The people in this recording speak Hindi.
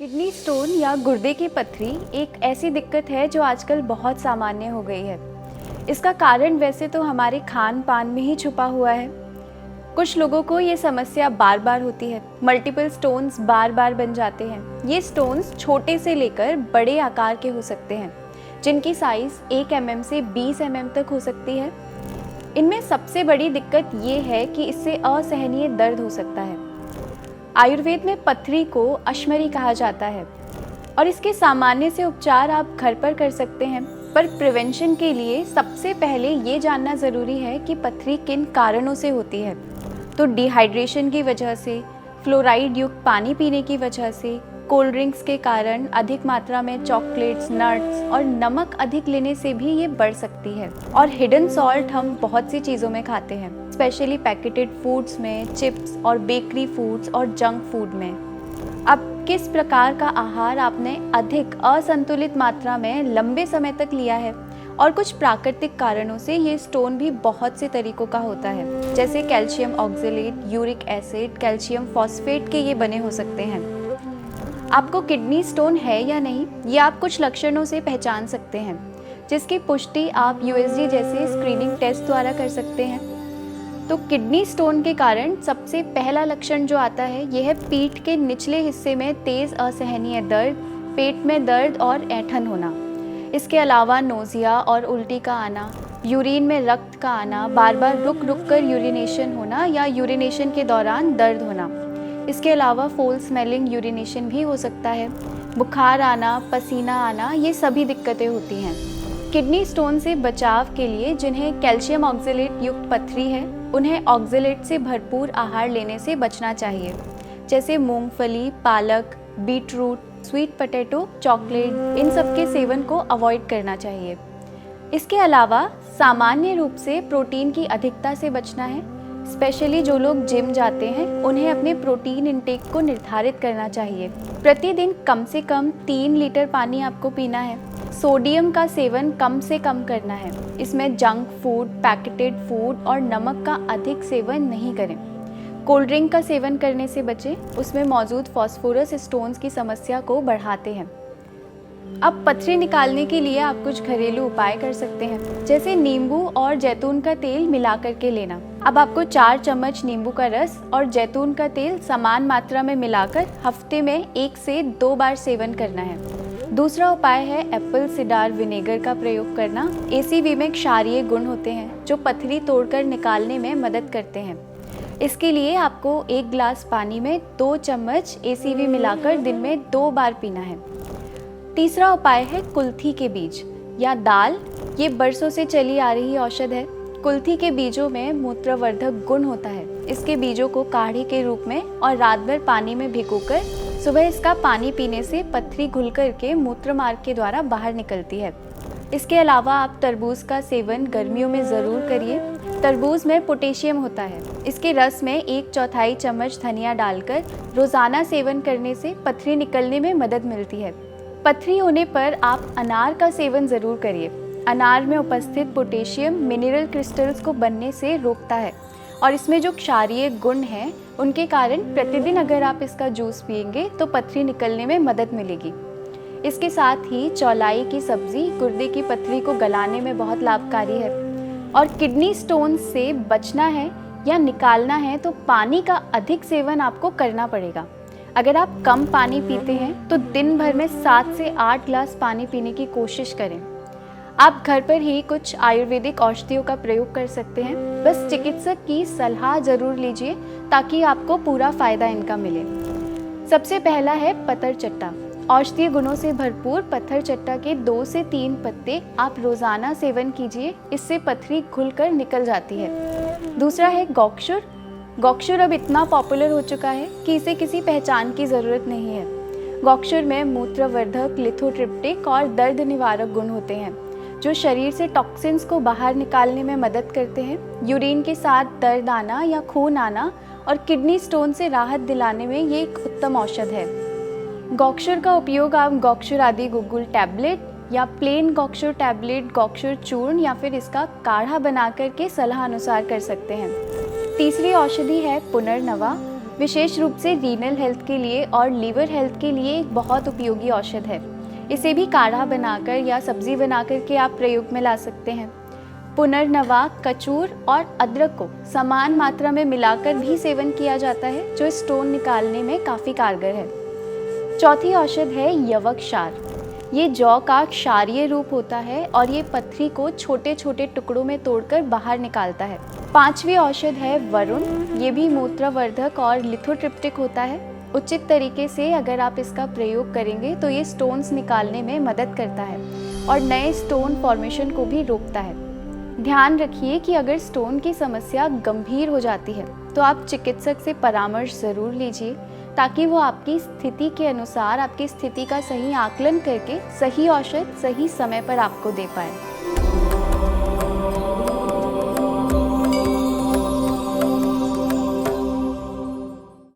किडनी स्टोन या गुर्दे की पथरी एक ऐसी दिक्कत है जो आजकल बहुत सामान्य हो गई है। इसका कारण वैसे तो हमारे खान पान में ही छुपा हुआ है। कुछ लोगों को ये समस्या बार बार होती है। मल्टीपल स्टोन्स बार बार बन जाते हैं। ये स्टोन्स छोटे से लेकर बड़े आकार के हो सकते हैं, जिनकी साइज 1 mm से 20 mm तक हो सकती है। इनमें सबसे बड़ी दिक्कत ये है कि इससे असहनीय दर्द हो सकता है। आयुर्वेद में पथरी को अश्मरी कहा जाता है और इसके सामान्य से उपचार आप घर पर कर सकते हैं, पर प्रिवेंशन के लिए सबसे पहले ये जानना ज़रूरी है कि पथरी किन कारणों से होती है। तो डिहाइड्रेशन की वजह से, फ्लोराइड युक्त पानी पीने की वजह से, कोल्ड ड्रिंक्स के कारण, अधिक मात्रा में चॉकलेट्स, नट्स और नमक अधिक लेने से भी ये बढ़ सकती है। और हिडन सॉल्ट हम बहुत सी चीज़ों में खाते हैं, स्पेशली पैकेटेड फूड्स में, चिप्स और बेकरी फूड्स और जंक फूड में। अब किस प्रकार का आहार आपने अधिक असंतुलित मात्रा में लंबे समय तक लिया है, और कुछ प्राकृतिक कारणों से ये स्टोन भी बहुत से तरीकों का होता है, जैसे calcium oxalate, uric acid, calcium phosphate के ये बने हो सकते हैं। आपको किडनी स्टोन है या नहीं, ये आप कुछ लक्षणों से पहचान सकते हैं, जिसकी पुष्टि आप USG जैसे स्क्रीनिंग टेस्ट द्वारा कर सकते हैं। तो किडनी स्टोन के कारण सबसे पहला लक्षण जो आता है, यह है पीठ के निचले हिस्से में तेज़ असहनीय दर्द, पेट में दर्द और ऐंठन होना। इसके अलावा नोज़िया और उल्टी का आना, यूरिन में रक्त का आना, बार बार रुक रुक कर यूरिनेशन होना या यूरिनेशन के दौरान दर्द होना। इसके अलावा फोल स्मेलिंग यूरिनेशन भी हो सकता है। बुखार आना, पसीना आना, ये सभी दिक्कतें होती हैं। किडनी स्टोन से बचाव के लिए जिन्हें कैल्शियम ऑक्जेलेट युक्त पथरी है, उन्हें ऑक्जेलेट से भरपूर आहार लेने से बचना चाहिए, जैसे मूंगफली, पालक, beetroot, sweet potato, chocolate, इन सब के सेवन को अवॉइड करना चाहिए। इसके अलावा सामान्य रूप से प्रोटीन की अधिकता से बचना है। स्पेशली जो लोग जिम जाते हैं, उन्हें अपने प्रोटीन इंटेक को निर्धारित करना चाहिए। प्रतिदिन कम से कम 3 लीटर पानी आपको पीना है। सोडियम का सेवन कम से कम करना है। इसमें जंक फूड, पैकेटेड फूड और नमक का अधिक सेवन नहीं करें। कोल्ड ड्रिंक का सेवन करने से बचें, उसमें मौजूद फास्फोरस स्टोन्स की समस्या को बढ़ाते हैं। अब पथरी निकालने के लिए आप कुछ घरेलू उपाय कर सकते हैं, जैसे नींबू और जैतून का तेल मिला करके लेना। अब आपको 4 चम्मच नींबू का रस और जैतून का तेल समान मात्रा में मिलाकर हफ्ते में 1 से 2 बार सेवन करना है। दूसरा उपाय है एप्पल सिडार विनेगर का प्रयोग करना। ACV में क्षारीय गुण होते हैं जो पथरी तोड़कर निकालने में मदद करते हैं। इसके लिए आपको 1 गिलास पानी में 2 चम्मच ACV मिलाकर दिन में 2 बार पीना है। तीसरा उपाय है कुल्थी के बीज या दाल। ये बरसों से चली आ रही औषध है। कुल्थी के बीजों में मूत्रवर्धक गुण होता है। इसके बीजों को काढ़े के रूप में और रात भर पानी में भिगोकर सुबह इसका पानी पीने से पथरी घुल करके मूत्र मार्ग के द्वारा बाहर निकलती है। इसके अलावा आप तरबूज का सेवन गर्मियों में ज़रूर करिए। तरबूज में पोटेशियम होता है। इसके रस में 1/4 चम्मच धनिया डालकर रोज़ाना सेवन करने से पथरी निकलने में मदद मिलती है। पथरी होने पर आप अनार का सेवन ज़रूर करिए। अनार में उपस्थित पोटेशियम मिनरल क्रिस्टल्स को बनने से रोकता है और इसमें जो क्षारीय गुण हैं, उनके कारण प्रतिदिन अगर आप इसका जूस पिएंगे तो पथरी निकलने में मदद मिलेगी। इसके साथ ही चौलाई की सब्ज़ी गुर्दे की पथरी को गलाने में बहुत लाभकारी है। और किडनी स्टोन से बचना है या निकालना है तो पानी का अधिक सेवन आपको करना पड़ेगा। अगर आप कम पानी पीते हैं तो दिन भर में 7 से 8 गिलास पानी पीने की कोशिश करें। आप घर पर ही कुछ आयुर्वेदिक औषधियों का प्रयोग कर सकते हैं। बस चिकित्सक की सलाह ज़रूर लीजिए ताकि आपको पूरा फ़ायदा इनका मिले। सबसे पहला है पत्थर चट्टा। औषधीय गुणों से भरपूर पत्थर चट्टा के 2 से 3 पत्ते आप रोज़ाना सेवन कीजिए। इससे पथरी खुलकर निकल जाती है। दूसरा है गौक्षुर। गौक्षुर अब इतना पॉपुलर हो चुका है कि इसे किसी पहचान की ज़रूरत नहीं है। गौक्षुर में मूत्रवर्धक, लिथोट्रिप्टिक और दर्द निवारक गुण होते हैं, जो शरीर से टॉक्सिन्स को बाहर निकालने में मदद करते हैं। यूरिन के साथ दर्द आना या खून आना और किडनी स्टोन से राहत दिलाने में ये एक उत्तम औषध है। गौक्षुर का उपयोग आप गौक्षुर आदि गुगुल टैबलेट या प्लेन गौक्षुर टैबलेट, गौक्षुर चूर्ण या फिर इसका काढ़ा बना करके सलाह अनुसार कर सकते हैं। तीसरी औषधि है पुनर्नवा। विशेष रूप से रीनल हेल्थ के लिए और लीवर हेल्थ के लिए एक बहुत उपयोगी औषध है। इसे भी काढ़ा बनाकर या सब्जी बनाकर के आप प्रयोग में ला सकते हैं। पुनर्नवा, कचूर और अदरक को समान मात्रा में मिलाकर भी सेवन किया जाता है, जो स्टोन निकालने में काफ़ी कारगर है। चौथी औषध है यवक क्षार। ये जौ का क्षारीय रूप होता है और ये पथरी को छोटे छोटे टुकड़ों में तोड़कर बाहर निकालता है। पांचवी औषध है वरुण। ये भी मूत्रवर्धक और लिथोट्रिप्टिक होता है। उचित तरीके से अगर आप इसका प्रयोग करेंगे तो ये स्टोन्स निकालने में मदद करता है और नए स्टोन फॉर्मेशन को भी रोकता है। ध्यान रखिए कि अगर स्टोन की समस्या गंभीर हो जाती है तो आप चिकित्सक से परामर्श ज़रूर लीजिए, ताकि वो आपकी स्थिति के अनुसार आपकी स्थिति का सही आकलन करके सही औषध सही समय पर आपको दे पाए।